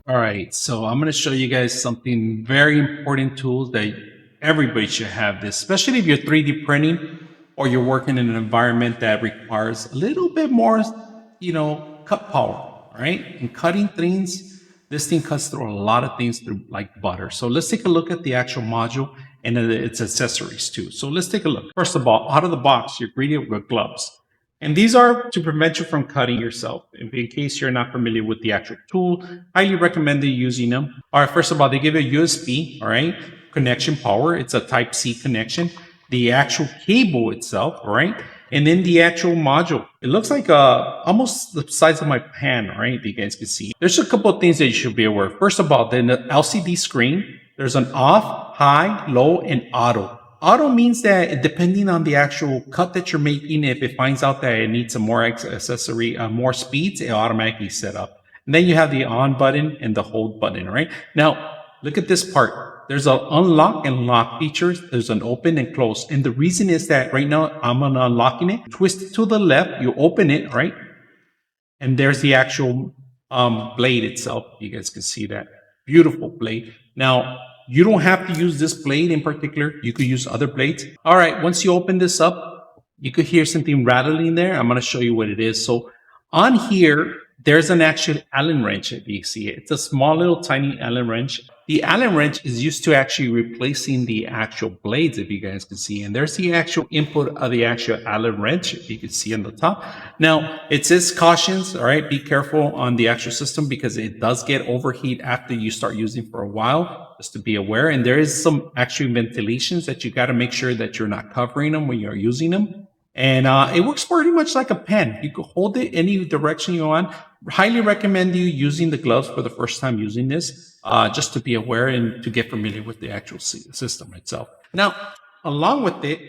All right, so I'm going to show you guys something very important tools that everybody should have this, especially if you're 3D printing or you're working in an environment that requires a little bit more, cut power, all right? And cutting things, this thing cuts through a lot of things through like butter. So let's take a look at the actual module and its accessories too. So let's take a look. First of all, out of the box, you're greeted with gloves. And these are to prevent you from cutting yourself. In case you're not familiar with the actual tool, highly recommend you using them. All right, first of all, they give you a USB, all right, connection power. It's a Type C connection. The actual cable itself, all right, and then the actual module. It looks like almost the size of my pan, right? If you guys can see. There's a couple of things that you should be aware of. First of all, the LCD screen, there's an off, high, low, and auto. Auto means that depending on the actual cut that you're making, if it finds out that it needs some more accessory, more speeds, it automatically set up. And then you have the on button and the hold button, right? Now, look at this part. There's an unlock and lock features. There's an open and close. And the reason is that right now I'm unlocking it. Twist it to the left. You open it, right? And there's the actual blade itself. You guys can see that. Beautiful blade. Now, you don't have to use this blade in particular. You could use other blades. All right, once you open this up, you could hear something rattling there. I'm going to show you what it is. So on here, there's an actual Allen wrench, if you see it. It's a small little tiny Allen wrench. The Allen wrench is used to actually replacing the actual blades, if you guys can see. And there's the actual input of the actual Allen wrench, if you can see on the top. Now, it says cautions, all right? Be careful on the actual system because it does get overheat after you start using for a while, just to be aware. And there is some actual ventilations that you got to make sure that you're not covering them when you're using them. And it works pretty much like a pen. You can hold it any direction you want. Highly recommend you using the gloves for the first time using this, just to be aware and to get familiar with the actual system itself. Now, along with it,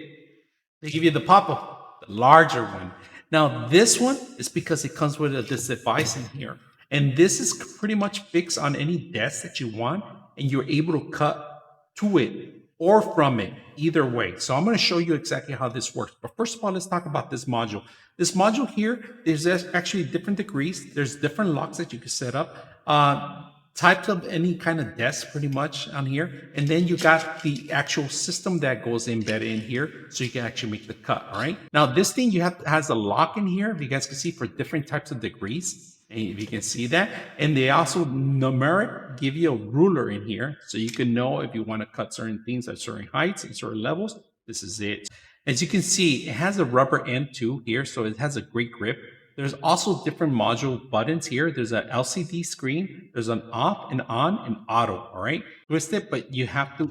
they give you the pop-up, the larger one. Now, this one is because it comes with this device in here. And this is pretty much fixed on any desk that you want, and you're able to cut to it or from it, either way. So I'm going to show you exactly how this works. But first of all, let's talk about this module. This module here, there's actually different degrees. There's different locks that you can set up. Types of any kind of desk pretty much on here. And then you got the actual system that goes embedded in here so you can actually make the cut, all right? Now this thing has a lock in here, if you guys can see, for different types of degrees. And if you can see that. And they also numeric give you a ruler in here so you can know if you want to cut certain things at certain heights and certain levels. This is it. As you can see, it has a rubber end too here, so it has a great grip. There's also different module buttons here. There's an LCD screen. There's an off and on and auto, all right? Twist it, but you have to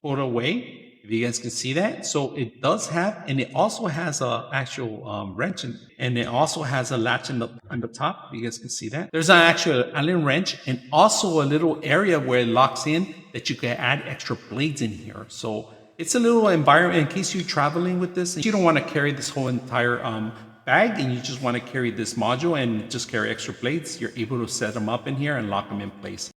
pull it away. If you guys can see that. So it does have, and it also has a actual wrench, and it also has a latch on the top. You guys can see that. There's an actual Allen wrench and also a little area where it locks in that you can add extra blades in here. So it's a little environment in case you're traveling with this and you don't want to carry this whole entire bag and you just want to carry this module and just carry extra blades. You're able to set them up in here and lock them in place.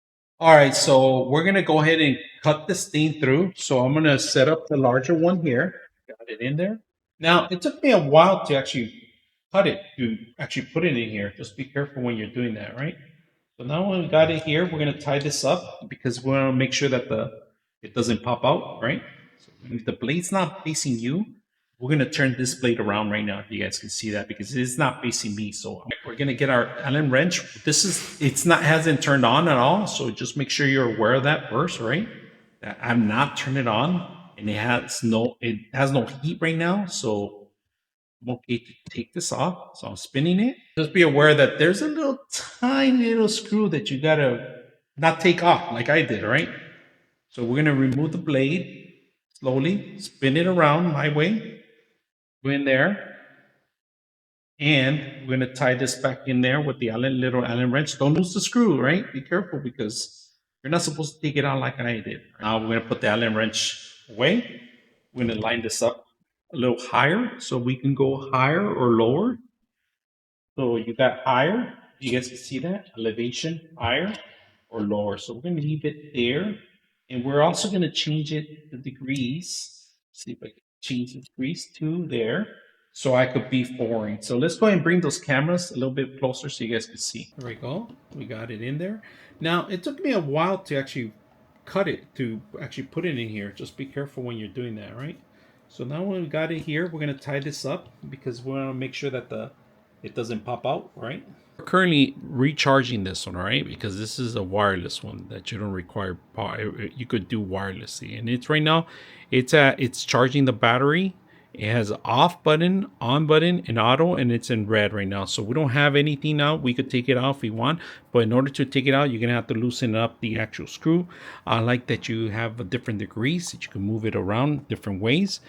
All right, so we're going to go ahead and cut this thing through. So I'm going to set up the larger one here. Got it in there. Now, it took me a while to actually cut it, to actually put it in here. Just be careful when you're doing that, right? So now when we got it here, we're going to tie this up because we want to make sure that it doesn't pop out, right? So if the blade's not facing you, we're going to turn this blade around right now, if you guys can see that, because it's not facing me. So we're going to get our Allen wrench. Hasn't turned on at all. So just make sure you're aware of that first, right? I'm not turning it on, and it has no heat right now. So I'm okay to take this off. So I'm spinning it. Just be aware that there's a little tiny little screw that you got to not take off like I did, right? So we're going to remove the blade slowly, spin it around my way. Go in there, and we're going to tie this back in there with the little Allen wrench. Don't lose the screw, right? Be careful because you're not supposed to take it out like I did. Now we're going to put the Allen wrench away. We're going to line this up a little higher so we can go higher or lower. So you got higher. You guys can see that elevation, higher or lower. So we're going to leave it there, and we're also going to change it the degrees. See if I can change the degrees to there. so I could be forwarding. So let's go ahead and bring those cameras a little bit closer so you guys can see. There we go. We got it in there. Now, it took me a while to actually cut it, to actually put it in here. Just be careful when you're doing that, right? So now when we got it here, we're going to tie this up because we want to make sure that it doesn't pop out, right? We're currently recharging this one, right? Because this is a wireless one that you don't require power. You could do wirelessly, and it's right now, it's charging the battery. It has an off button, on button, and auto, and it's in red right now. So we don't have anything now. We could take it out if we want, but in order to take it out, you're gonna have to loosen up the actual screw. I like that you have a different degrees that you can move it around different ways.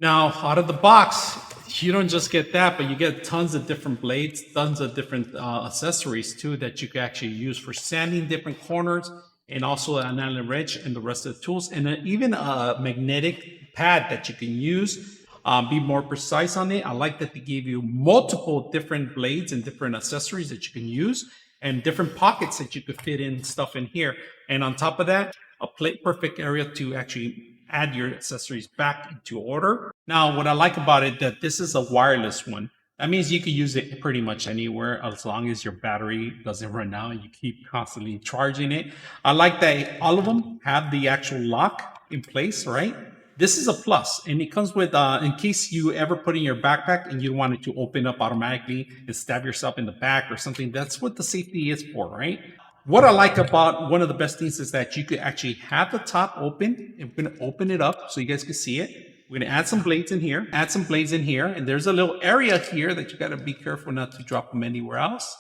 Now, out of the box, you don't just get that, but you get tons of different blades, tons of different accessories too that you can actually use for sanding different corners, and also an Allen wrench and the rest of the tools, and even a magnetic pad that you can use. Be more precise on it. I like that they gave you multiple different blades and different accessories that you can use, and different pockets that you could fit in stuff in here. And on top of that, a plate perfect area to actually add your accessories back into order. Now, what I like about it that this is a wireless one. That means you can use it pretty much anywhere as long as your battery doesn't run out and you keep constantly charging it. I like that all of them have the actual lock in place, right? This is a plus, and it comes with, in case you ever put in your backpack and you want it to open up automatically and stab yourself in the back or something. That's what the safety is for, right? What I like about one of the best things is that you could actually have the top open, and we're going to open it up so you guys can see it. We're going to add some blades in here, and there's a little area here that you got to be careful not to drop them anywhere else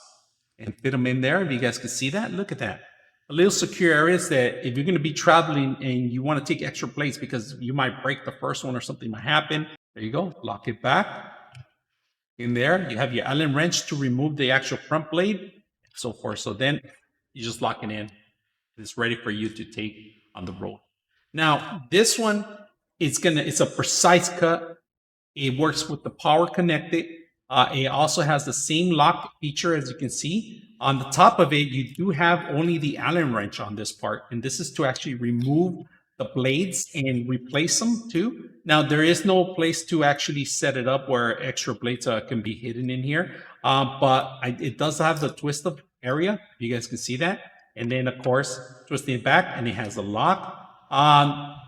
and fit them in there. If you guys can see that, look at that. A little secure areas that if you're going to be traveling and you want to take extra blades because you might break the first one or something might happen, there you go. Lock it back in there. You have your Allen wrench to remove the actual front blade, so forth. So then you just lock it in. It's ready for you to take on the road. Now, this one, it's a precise cut. It works with the power connected. It also has the same lock feature as you can see. On the top of it, you do have only the Allen wrench on this part, and this is to actually remove the blades and replace them too. Now, there is no place to actually set it up where extra blades can be hidden in here, but it does have the twist of area. You guys can see that. And then, of course, twisting it back, and it has a lock.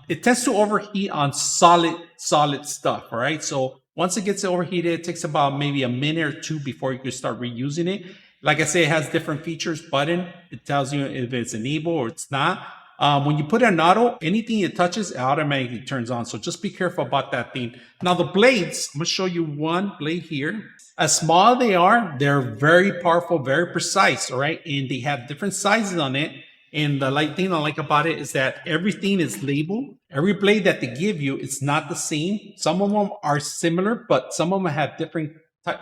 It tends to overheat on solid stuff, all right? So once it gets overheated, it takes about maybe a minute or two before you can start reusing it. Like I say, it has different features. Button, it tells you if it's enabled or it's not. When you put it in auto, anything it touches, it automatically turns on. So just be careful about that thing. Now the blades, I'm gonna show you one blade here. As small as they are, they're very powerful, very precise, all right? And they have different sizes on it. And the thing I like about it is that everything is labeled. Every blade that they give you, it's not the same. Some of them are similar, but some of them have different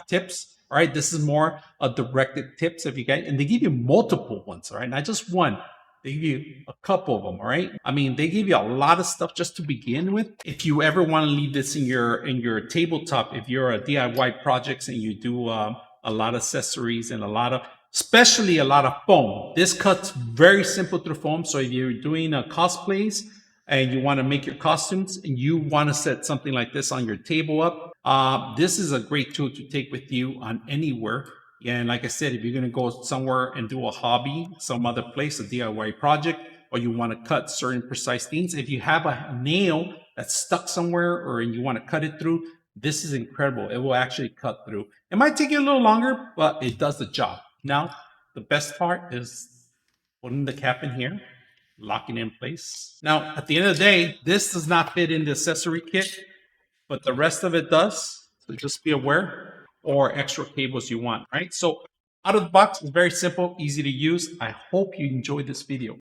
tips. All right, this is more a directed tips if you guys, and they give you multiple ones, all right, not just one. They give you a couple of them, all right? I mean, they give you a lot of stuff just to begin with. If you ever want to leave this in your tabletop, if you're a DIY projects and you do a lot of accessories and especially a lot of foam. This cuts very simple through foam. So if you're doing cosplays and you want to make your costumes and you want to set something like this on your table up, this is a great tool to take with you on anywhere. And like I said, if you're going to go somewhere and do a hobby, some other place, a DIY project, or you want to cut certain precise things, if you have a nail that's stuck somewhere or you want to cut it through, this is incredible. It will actually cut through. It might take you a little longer, but it does the job. Now, the best part is putting the cap in here, locking it in place. Now, at the end of the day, this does not fit in the accessory kit, but the rest of it does. So just be aware, or extra cables you want, right? So out of the box, it's very simple, easy to use. I hope you enjoyed this video.